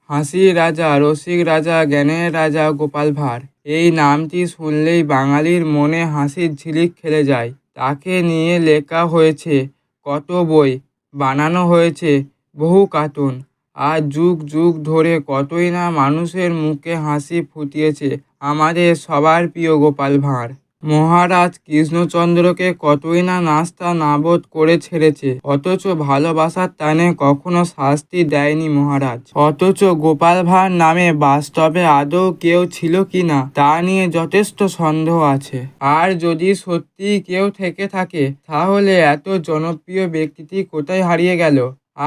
হাসির রাজা, রসিক রাজা, জ্ঞানের রাজা গোপাল ভাঁড়। এই নামটি শুনলেই বাঙালির মনে হাসির ঝিলিক খেলে যায়। তাকে নিয়ে লেখা হয়েছে কত বই, বানানো হয়েছে বহু কার্টুন, আর যুগ যুগ ধরে কতই না মানুষের মুখে হাসি ফুটিয়েছে আমাদের সবার প্রিয় গোপাল ভাঁড়। মহারাজ কৃষ্ণচন্দ্রকে কতই না নাস্তা নাবদ করে ছেড়েছে, অথচ ভালোবাসার টানে কখনো শাস্তি দেয়নি মহারাজ। অথচ গোপাল ভাঁড় নামে বাস্তবে আদৌ কেউ ছিল কিনা তা নিয়ে যথেষ্ট সন্দেহ আছে। আর যদি সত্যি কেউ থেকে থাকে, তাহলে এত জনপ্রিয় ব্যক্তিটি কোথায় হারিয়ে গেল,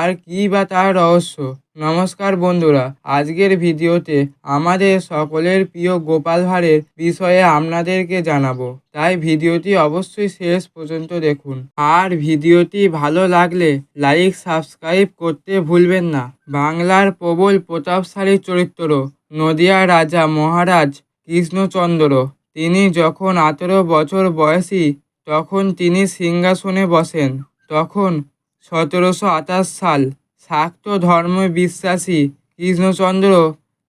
আর কী বা তার রহস্য? নমস্কার বন্ধুরা, আজকের ভিডিওতে আমাদের সকলের প্রিয় গোপাল ভাঁড়ের বিষয়ে আপনাদেরকে জানাবো, তাই ভিডিওটি অবশ্যই শেষ পর্যন্ত দেখুন। আর ভিডিওটি ভালো লাগলে লাইক সাবস্ক্রাইব করতে ভুলবেন না। বাংলার প্রবল প্রতাপশালী চরিত্র নদিয়ার রাজা মহারাজ কৃষ্ণচন্দ্র, তিনি যখন 18 বছর বয়সী তখন তিনি সিংহাসনে বসেন। তখন 1728 সাল। শাক্ত ধর্মে বিশ্বাসী কৃষ্ণচন্দ্র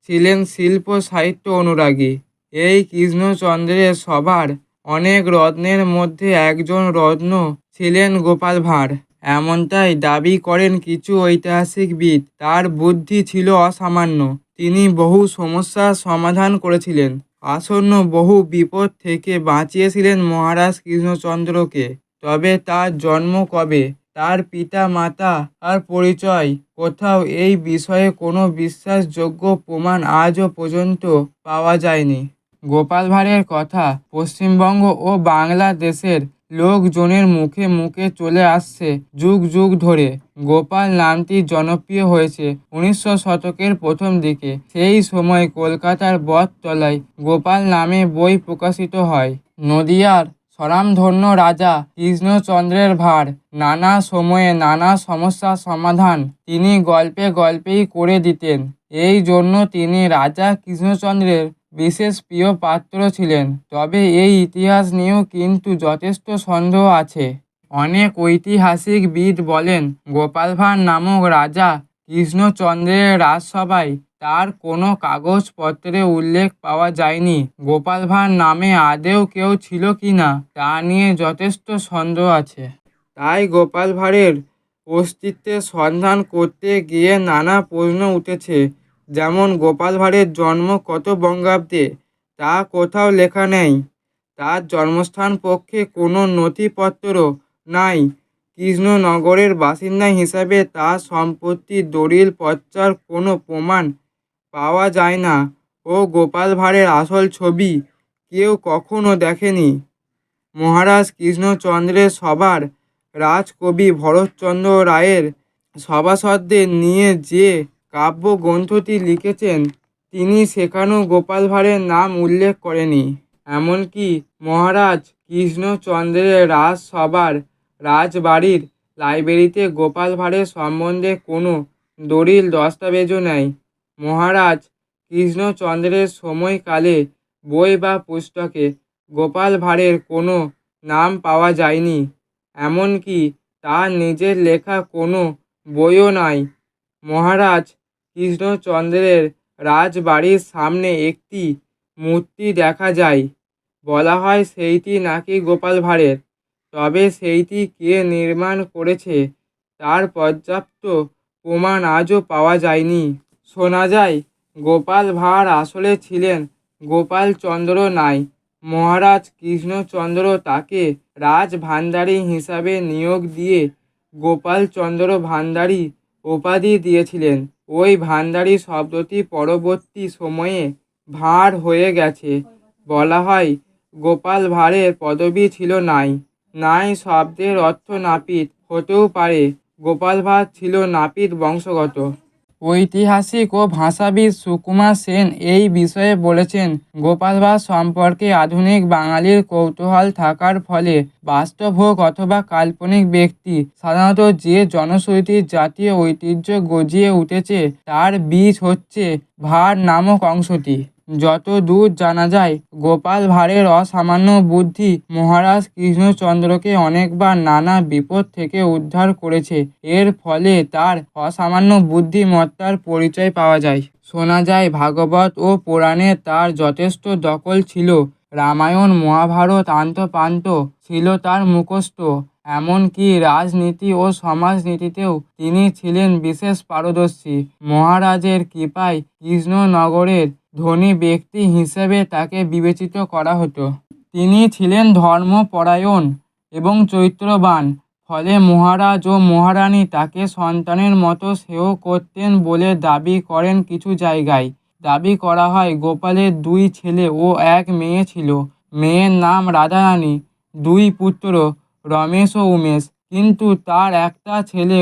ছিলেন শিল্প সাহিত্য অনুরাগী। এই কৃষ্ণচন্দ্রের সবার অনেক রত্নের মধ্যে একজন রত্ন ছিলেন গোপাল ভাঁড়, এমনটাই দাবি করেন কিছু ঐতিহাসিকবিদ। তার বুদ্ধি ছিল অসামান্য। তিনি বহু সমস্যার সমাধান করেছিলেন, আসন্ন বহু বিপদ থেকে বাঁচিয়েছিলেন মহারাজ কৃষ্ণচন্দ্রকে। তবে তার জন্ম কবে, তার পিতা মাতা আর পরিচয় কোথাও, এই বিষয়ে কোনো বিশ্বাসযোগ্য প্রমাণ আজও পর্যন্ত পাওয়া যায়নি। গোপাল ভাঁড়ের কথা পশ্চিমবঙ্গ ও বাংলাদেশের লোকজনের মুখে মুখে চলে আসছে যুগ যুগ ধরে। গোপাল নামটি জনপ্রিয় হয়েছে 19 শতকের প্রথম দিকে। সেই সময় কলকাতার বটতলায় গোপাল নামে বই প্রকাশিত হয়। নদিয়ার স্বনামধন্য রাজা কৃষ্ণচন্দ্রের ভাঁড় নানা সময়ে নানা সমস্যার সমাধান তিনি গল্পে গল্পেই করে দিতেন। এই জন্য তিনি রাজা কৃষ্ণচন্দ্রের বিশেষ প্রিয় পাত্র ছিলেন। তবে এই ইতিহাস নিয়েও কিন্তু যথেষ্ট সন্দেহ আছে। অনেক ঐতিহাসিকবিদ বলেন গোপাল ভাঁড় নামক রাজা কৃষ্ণচন্দ্রের রাজসভায় তার কোনো কাগজপত্রে উল্লেখ পাওয়া যায়নি। গোপাল ভাঁড় নামে আদৌ কেউ ছিল কিনা তা নিয়ে যথেষ্ট সন্দেহ আছে। তাই গোপাল ভাঁড়ের অস্তিত্বের সন্ধান করতে গিয়ে নানা প্রশ্ন উঠেছে। যেমন গোপাল ভাঁড়ের জন্ম কত বঙ্গাব্দে তা কোথাও লেখা নেই। তার জন্মস্থান পক্ষে কোনো নথিপত্র নাই। কৃষ্ণনগরের বাসিন্দা হিসাবে তার সম্পত্তির দলিল পত্রার কোনো প্রমাণ পাওয়া যায় না। ও গোপাল ভাঁড়ের আসল ছবি কেউ কখনো দেখেনি। মহারাজ কৃষ্ণচন্দ্রের সভার রাজকবি ভরতচন্দ্র রায়ের সভাসদদের নিয়ে যে কাব্যগ্রন্থটি লিখেছেন, তিনি সেখানেও গোপাল ভাঁড়ের নাম উল্লেখ করেনি। এমনকি মহারাজ কৃষ্ণচন্দ্রের রাজসভার রাজবাড়ির লাইব্রেরিতে গোপাল ভাঁড়ের সম্বন্ধে কোনো দলিল দস্তাবেজও নেই। মহারাজ কৃষ্ণচন্দ্রের সময়কালে বই বা পুস্তকে গোপাল ভাঁড়ের কোনো নাম পাওয়া যায়নি। এমনকি তার নিজের লেখা কোনো বইও নাই। মহারাজ কৃষ্ণচন্দ্রের রাজবাড়ির সামনে একটি মূর্তি দেখা যায়, বলা হয় সেইটি নাকি গোপাল ভাঁড়ের। তবে সেইটি কে নির্মাণ করেছে তার পর্যাপ্ত প্রমাণ আজও পাওয়া যায়নি। শোনা যায় গোপাল ভাঁড় আসলে ছিলেন গোপালচন্দ্র নায়। মহারাজ কৃষ্ণচন্দ্র তাকে রাজভাণ্ডারী হিসাবে নিয়োগ দিয়ে গোপালচন্দ্র ভাণ্ডারী উপাধি দিয়েছিলেন। ওই ভাণ্ডারী শব্দটি পরবর্তী সময়ে ভাঁড় হয়ে গেছে। বলা হয় গোপাল ভাঁড়ের পদবি ছিল নাই। নাই শব্দের অর্থ নাপিত হতেও পারে। গোপাল ভাঁড় ছিল নাপিত বংশগত। ঐতিহাসিক ও ভাষাবিদ সুকুমার সেন এই বিষয়ে বলেছেন, গোপাল ভাঁড় সম্পর্কে আধুনিক বাঙালির কৌতূহল থাকার ফলে বাস্তব হোক অথবা কাল্পনিক ব্যক্তি, সাধারণত যে জনশ্রুতির জাতীয় ঐতিহ্য গজিয়ে উঠেছে তার বীজ হচ্ছে ভাঁড় নামক অংশটি। যতদূর জানা যায় গোপাল ভাঁড়ের অসামান্য বুদ্ধি মহারাজ কৃষ্ণচন্দ্রকে অনেকবার নানা বিপদ থেকে উদ্ধার করেছে। এর ফলে তার অসামান্য বুদ্ধিমত্তার পরিচয় পাওয়া যায়। শোনা যায় ভাগবত ও পুরাণে তার যথেষ্ট দখল ছিল। রামায়ণ মহাভারত আদ্যোপান্ত ছিল তার মুখস্থ। এমনকি রাজনীতি ও সমাজনীতিতেও তিনি ছিলেন বিশেষ পারদর্শী। মহারাজের কৃপায় কৃষ্ণনগরের ধনী ব্যক্তি হিসেবে তাকে বিবেচিত করা হতো। তিনি ছিলেন ধর্মপরায়ণ এবং চরিত্রবান, ফলে মহারাজ ও মহারানী তাকে সন্তানের মতো স্নেহ করতেন বলে দাবি করেন কিছু জায়গায়। দাবি করা হয় গোপালের 2 ছেলে ও 1 মেয়ে ছিল। মেয়ের নাম রাধারানী, 2 পুত্র রমেশ ও উমেশ। কিন্তু তার একটা ছেলে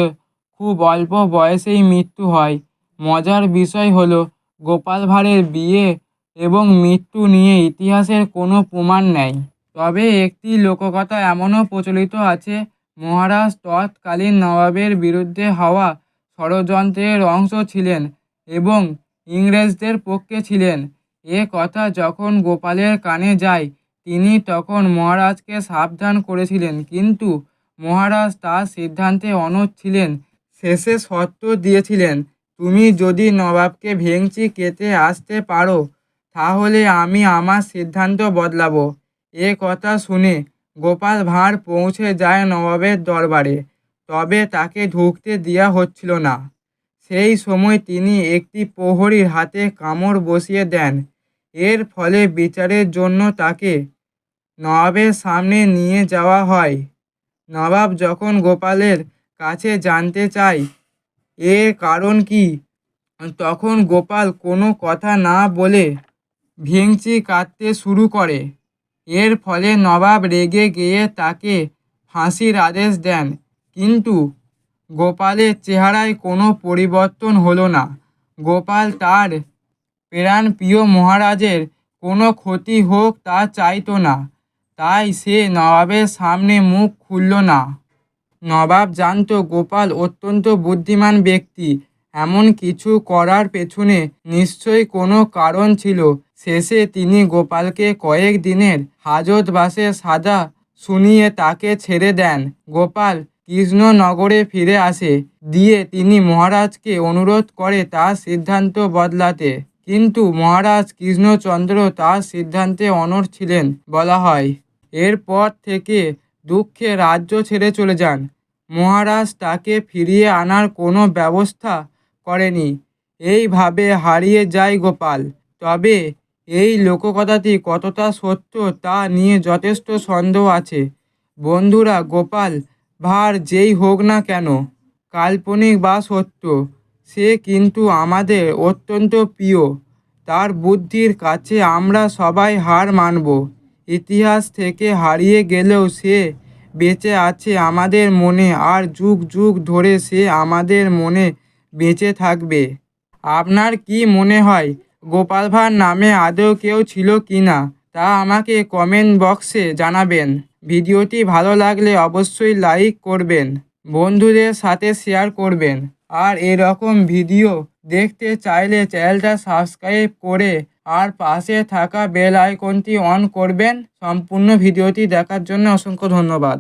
খুব অল্প বয়সেই মৃত্যু হয়। মজার বিষয় হলো গোপাল ভাঁড়ের বিয়ে এবং মৃত্যু নিয়ে ইতিহাসের কোনো প্রমাণ নেই। তবে একটি লোককথা এমনও প্রচলিত আছে, মহারাজ তৎকালীন নবাবের বিরুদ্ধে হওয়া ষড়যন্ত্রের অংশ ছিলেন এবং ইংরেজদের পক্ষে ছিলেন। এ কথা যখন গোপালের কানে যায় তিনি তখন মহারাজকে সাবধান করেছিলেন, কিন্তু মহারাজ তার সিদ্ধান্তে অনড় ছিলেন। শেষে শর্ত দিয়েছিলেন, তুমি যদি নবাবকে ভেঙচি কেটে আসতে পারো তাহলে আমি আমার সিদ্ধান্ত বদলাবো। এ কথা শুনে গোপাল ভাঁড় পৌঁছে যায় নবাবের দরবারে, তবে তাকে ঢুকতে দেওয়া হচ্ছিল না। সেই সময় তিনি একটি প্রহরীর হাতে কামড় বসিয়ে দেন। এর ফলে বিচারের জন্য তাকে নবাবের সামনে নিয়ে যাওয়া হয়। নবাব যখন গোপালের কাছে জানতে চায় এর কারণ কি, তখন গোপাল কোনো কথা না বলে ভেঙচি কাটতে শুরু করে। এর ফলে নবাব রেগে গিয়ে তাকে ফাঁসির আদেশ দেন, কিন্তু গোপালের চেহারায় কোনো পরিবর্তন হলো না। গোপাল তার প্রাণপ্রিয় মহারাজের কোনো ক্ষতি হোক তা চাইতো না, তাই সে নবাবের সামনে মুখ খুলল না। নবাব জানত গোপাল অত্যন্ত বুদ্ধিমান ব্যক্তি, এমন কিছু করার পেছনে নিশ্চয়ই কোনো কারণ ছিল। শেষে তিনি গোপালকে কয়েক দিনের হাজতবাসের সাজা শুনিয়ে তাকে ছেড়ে দেন। গোপাল কৃষ্ণনগরে ফিরে আসে দিয়ে তিনি মহারাজকে অনুরোধ করে তার সিদ্ধান্ত বদলাতে, কিন্তু মহারাজ কৃষ্ণচন্দ্র তার সিদ্ধান্তে অনড় ছিলেন বলা হয়। এরপর থেকে দুঃখে রাজ্য ছেড়ে চলে যান। মহারাজ তাকে ফিরিয়ে আনার কোনো ব্যবস্থা করেনি। এইভাবে হারিয়ে যায় গোপাল। তবে এই লোককথাটি কতটা সত্য তা নিয়ে যথেষ্ট সন্দেহ আছে। বন্ধুরা, গোপাল ভাঁড় যেই হোক না কেন, কাল্পনিক বা সত্য, সে কিন্তু আমাদের অত্যন্ত প্রিয়। তার বুদ্ধির কাছে আমরা সবাই হার মানব। ইতিহাস থেকে হারিয়ে গেলেও সে বেঁচে আছে আমাদের মনে, আর যুগ যুগ ধরে সে আমাদের মনে বেঁচে থাকবে। আপনার কি মনে হয় গোপাল ভাঁড় নামে আদৌ কেউ ছিল কি না, তা আমাকে কমেন্ট বক্সে জানাবেন। ভিডিওটি ভালো লাগলে অবশ্যই লাইক করবেন, বন্ধুদের সাথে শেয়ার করবেন, আর এরকম ভিডিও দেখতে চাইলে চ্যানেলটা সাবস্ক্রাইব করে আর পাশে থাকা বেল আইকনটি অন করবেন। সম্পূর্ণ ভিডিওটি দেখার জন্য অসংখ্য ধন্যবাদ।